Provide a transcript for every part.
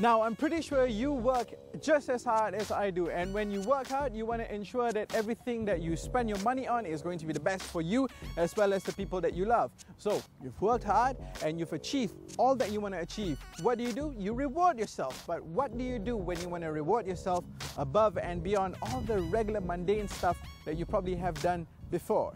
Now, I'm pretty sure you work just as hard as I do, and when you work hard, you want to ensure that everything that you spend your money on is going to be the best for you as well as the people that you love. So, you've worked hard and you've achieved all that you want to achieve. What do? You reward yourself. But what do you do when you want to reward yourself above and beyond all the regular mundane stuff that you probably have done before?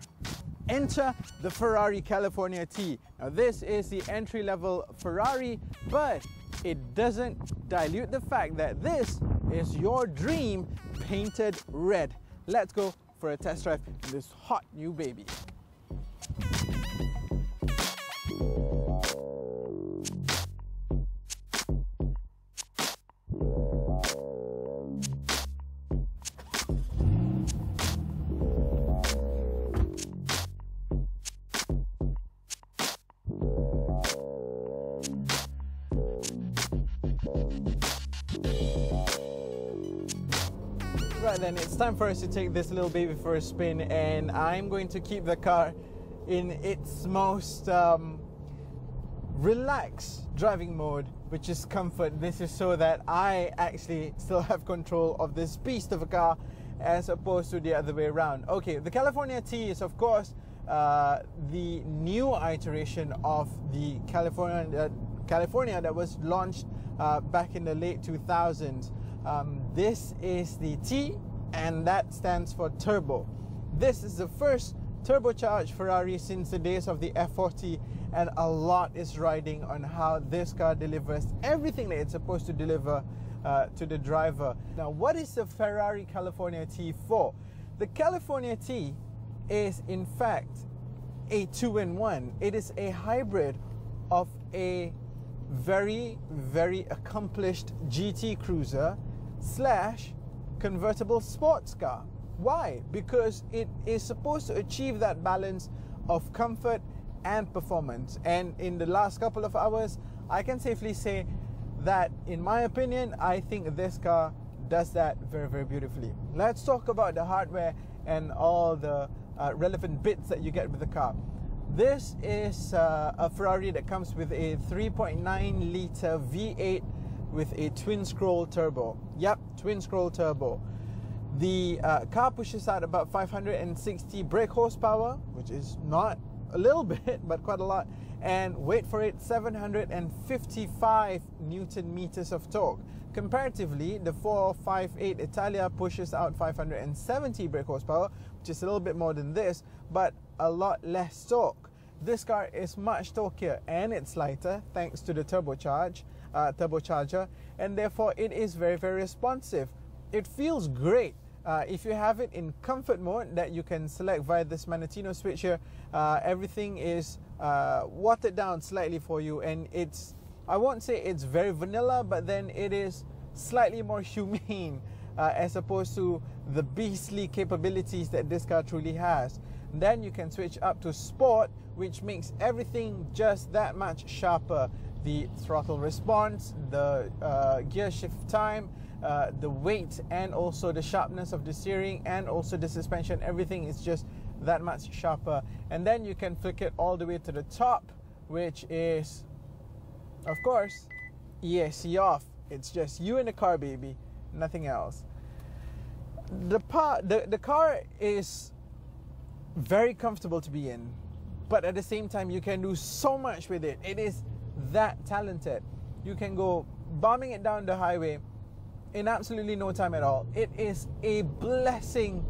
Enter the Ferrari California T. Now, this is the entry-level Ferrari, but it doesn't dilute the fact that this is your dream painted red. Let's go for a test drive in this hot new baby. Right then, it's time for us to take this little baby for a spin, and I'm going to keep the car in its most relaxed driving mode, which is comfort. This is so that I actually still have control of this beast of a car as opposed to the other way around. Okay, the California T is of course the new iteration of the California that was launched back in the late 2000s. This is the T, and that stands for turbo. This is the first turbocharged Ferrari since the days of the F40, and a lot is riding on how this car delivers everything that it's supposed to deliver to the driver. Now, what is the Ferrari California T for? The California T is in fact a two-in-one. It is a hybrid of a very, very accomplished GT cruiser slash convertible sports car. Why? Because it is supposed to achieve that balance of comfort and performance. And in the last couple of hours, I can safely say that, in my opinion, I think this car does that very, very beautifully. Let's talk about the hardware and all the relevant bits that you get with the car. This is a Ferrari that comes with a 3.9 litre V8 with a twin-scroll turbo. Yep, twin-scroll turbo. The car pushes out about 560 brake horsepower, which is not a little bit, but quite a lot. And wait for it, 755 Newton meters of torque. Comparatively, the 458 Italia pushes out 570 brake horsepower, which is a little bit more than this, but a lot less torque. This car is much torquier and it's lighter thanks to the turbocharger, and therefore it is very, very responsive. It feels great. If you have it in comfort mode that you can select via this Manatino switch here, everything is watered down slightly for you, and it's, I won't say it's very vanilla, but then it is slightly more humane as opposed to the beastly capabilities that this car truly has. Then you can switch up to sport, which makes everything just that much sharper. The throttle response, the gear shift time, the weight, and also the sharpness of the steering, and also the suspension, everything is just that much sharper. And then you can flick it all the way to the top, which is, of course, ESC off. It's just you and the car, baby, nothing else. The car is very comfortable to be in, but at the same time you can do so much with it. It is that talented. You can go bombing it down the highway in absolutely no time at all. It is a blessing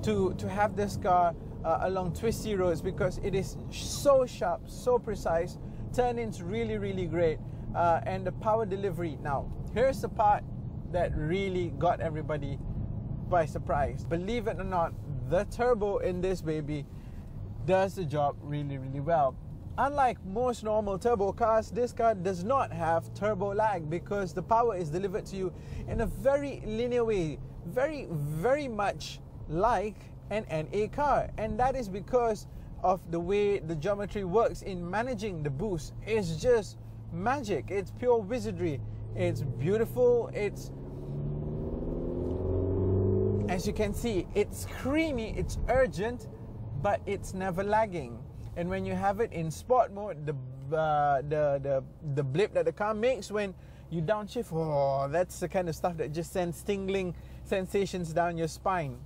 to have this car along twisty roads, because it is so sharp, so precise, turn-ins really, really great, and the power delivery. Now, here's the part that really got everybody by surprise. Believe it or not, the turbo in this baby does the job really, really well. Unlike most normal turbo cars, this car does not have turbo lag, because the power is delivered to you in a very linear way, very, very much like an NA car. And that is because of the way the geometry works in managing the boost. It's just magic. It's pure wizardry. It's beautiful. It's, as you can see, it's creamy, it's urgent, but it's never lagging. And when you have it in sport mode, the blip that the car makes when You downshift, oh, that's the kind of stuff that just sends tingling sensations down your spine.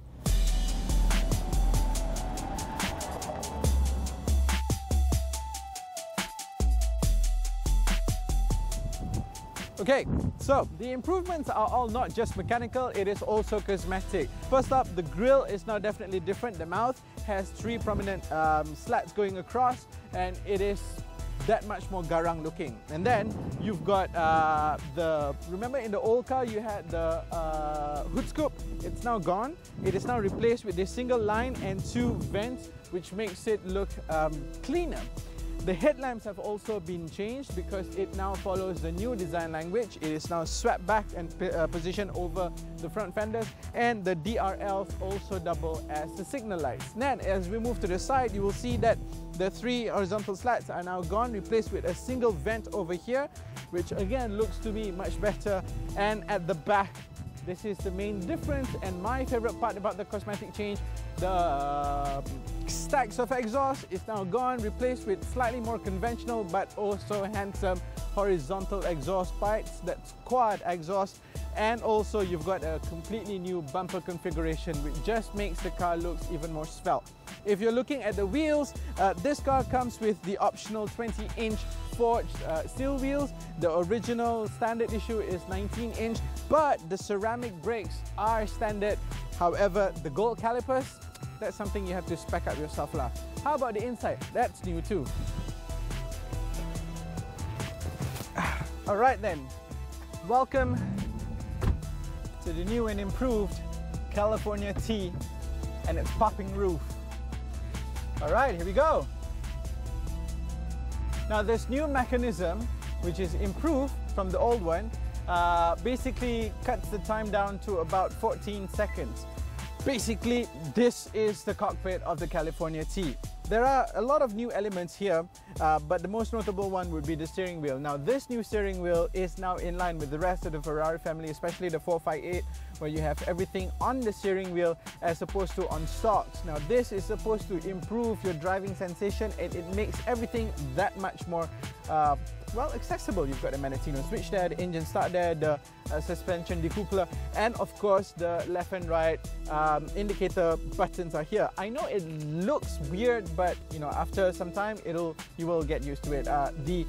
Okay, so the improvements are all not just mechanical, it is also cosmetic. First up, the grille is now definitely different. The mouth has 3 prominent slats going across, and it is that much more garang looking. And then you've got remember in the old car you had the hood scoop? It's now gone. It is now replaced with this single line and 2 vents, which makes it look cleaner. The headlamps have also been changed because it now follows the new design language. It is now swept back and positioned over the front fenders, and the DRLs also double as the signal lights. Then as we move to the side, you will see that the 3 horizontal slats are now gone, replaced with a single vent over here, which again looks to me much better. And at the back, this is the main difference, and my favorite part about the cosmetic change, the stacks of exhaust is now gone, replaced with slightly more conventional but also handsome horizontal exhaust pipes. That's quad exhaust, and also you've got a completely new bumper configuration, which just makes the car look even more svelte. If you're looking at the wheels, this car comes with the optional 20-inch forged steel wheels. The original standard issue is 19-inch, but the ceramic brakes are standard. However, the gold calipers, that's something you have to spec up yourself lah. How about the inside? That's new too. Alright then, welcome to the new and improved California T and its popping roof. Alright, here we go. Now this new mechanism, which is improved from the old one, basically cuts the time down to about 14 seconds. Basically, this is the cockpit of the California T. There are a lot of new elements here, but the most notable one would be the steering wheel. Now this new steering wheel is now in line with the rest of the Ferrari family, especially the 458, where you have everything on the steering wheel as opposed to on stocks. Now this is supposed to improve your driving sensation, and it makes everything that much more well, accessible. You've got the Manatino switch there, the engine start there, the suspension decoupler, and of course the left and right indicator buttons are here. I know it looks weird, but you know, after some time you will get used to it. The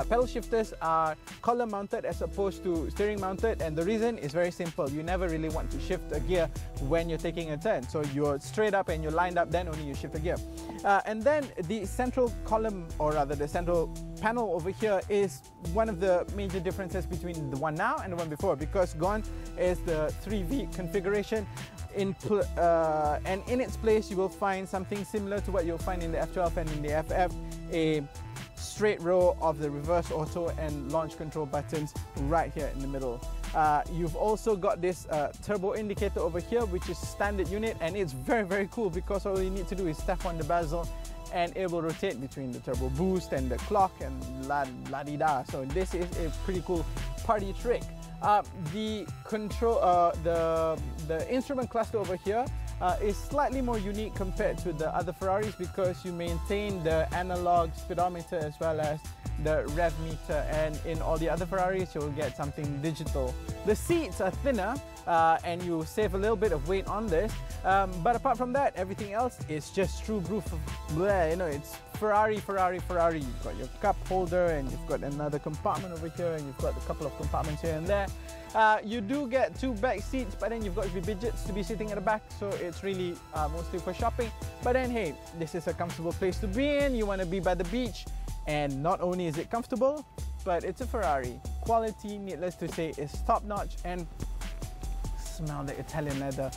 pedal shifters are column mounted as opposed to steering mounted, and the reason is very simple. You never really want to shift a gear when you're taking a turn, so you're straight up and you're lined up, then only you shift a gear. And then the central column, or rather the central panel over here, is one of the major differences between the one now and the one before, because gone is the 3V configuration. And in its place you will find something similar to what you'll find in the F12 and in the FF, a straight row of the reverse auto and launch control buttons right here in the middle. You've also got this turbo indicator over here, which is standard unit, and it's very cool because all you need to do is step on the bezel and it will rotate between the turbo boost and the clock and la-di-da. So this is a pretty cool party trick. The control, the instrument cluster over here is slightly more unique compared to the other Ferraris because you maintain the analog speedometer as well as the rev meter, and in all the other Ferraris you will get something digital. The seats are thinner and you save a little bit of weight on this, but apart from that, everything else is just true proof of bleh, you know, it's Ferrari. You've got your cup holder, and you've got another compartment over here, and you've got a couple of compartments here and there. You do get 2 back seats, but then you've got to be midgets to be sitting at the back, so it's really mostly for shopping. But then hey, this is a comfortable place to be in. You want to be by the beach, and not only is it comfortable, but it's a Ferrari. Quality, needless to say, is top-notch, and smell the Italian leather.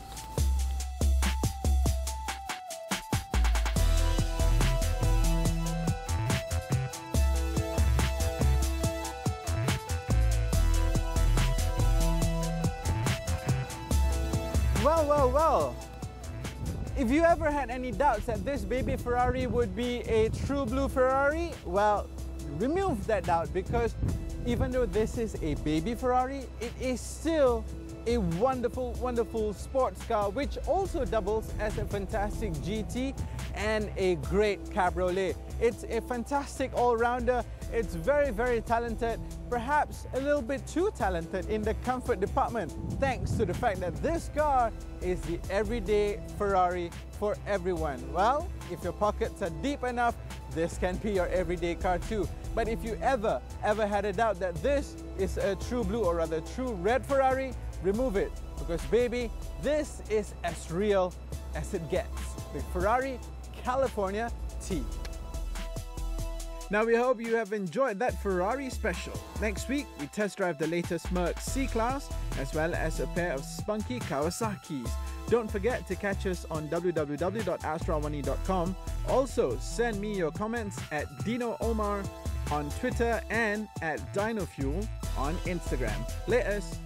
Well, if you ever had any doubts that this baby Ferrari would be a true blue Ferrari, well, remove that doubt, because even though this is a baby Ferrari, it is still a wonderful sports car, which also doubles as a fantastic GT and a great cabriolet. It's a fantastic all-rounder, It's very, very talented, perhaps a little bit too talented in the comfort department, thanks to the fact that this car is the everyday Ferrari for everyone. Well, if your pockets are deep enough, this can be your everyday car too. But if you ever had a doubt that this is a true blue or rather true red Ferrari, remove it, because baby, this is as real as it gets. The Ferrari California T. Now we hope you have enjoyed that Ferrari special. Next week, we test drive the latest Merc C-Class as well as a pair of spunky Kawasaki's. Don't forget to catch us on www.astrawani.com. Also, send me your comments at Dino Omar on Twitter and at DinoFuel on Instagram. Laters!